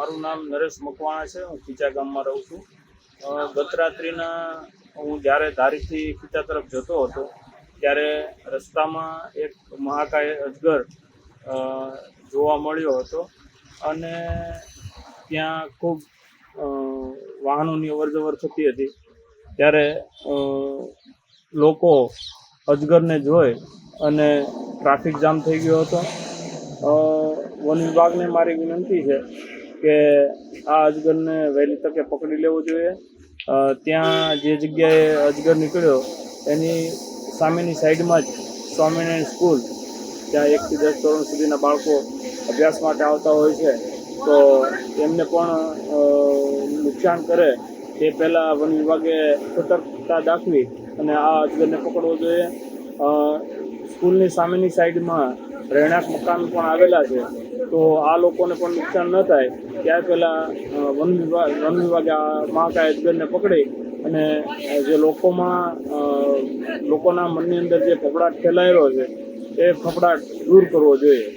મારું નામ નરેશ મકવાણા છે. હું ખીચા ગામમાં રહું છું. ગત રાત્રિના હું જ્યારે ધારીથી ખીચા તરફ જતો હતો ત્યારે રસ્તામાં એક મહાકાય અજગર જોવા મળ્યો હતો અને ત્યાં ખૂબ વાહનોની અવરજવર થતી હતી. ત્યારે લોકો અજગરને જોઈ અને ટ્રાફિક જામ થઈ ગયો હતો. વન વિભાગને મારી વિનંતી છે કે આ અજગરને વહેલી તકે પકડી લેવો જોઈએ. ત્યાં જે જગ્યાએ અજગર નીકળ્યો એની સામેની સાઈડમાં જ સ્વામિનારાયણ સ્કૂલ, ત્યાં 1 થી 10 ધોરણ સુધીના બાળકો અભ્યાસ માટે આવતા હોય છે, તો એમને પણ નુકસાન કરે તે પહેલાં વન વિભાગે સતર્કતા દાખવી અને આ અજગરને પકડવો જોઈએ. સ્કૂલની સામેની સાઈડમાં રહેણાંક મકાન પણ આવેલા છે, તો આ લોકોને પણ નુકસાન ન થાય ત્યાર પહેલાં વન વિભાગે આ મહાકાય અજગરને પકડી અને જે લોકોના મનની અંદર જે ફફડાટ ફેલાયેલો છે એ ફફડાટ દૂર કરવો જોઈએ.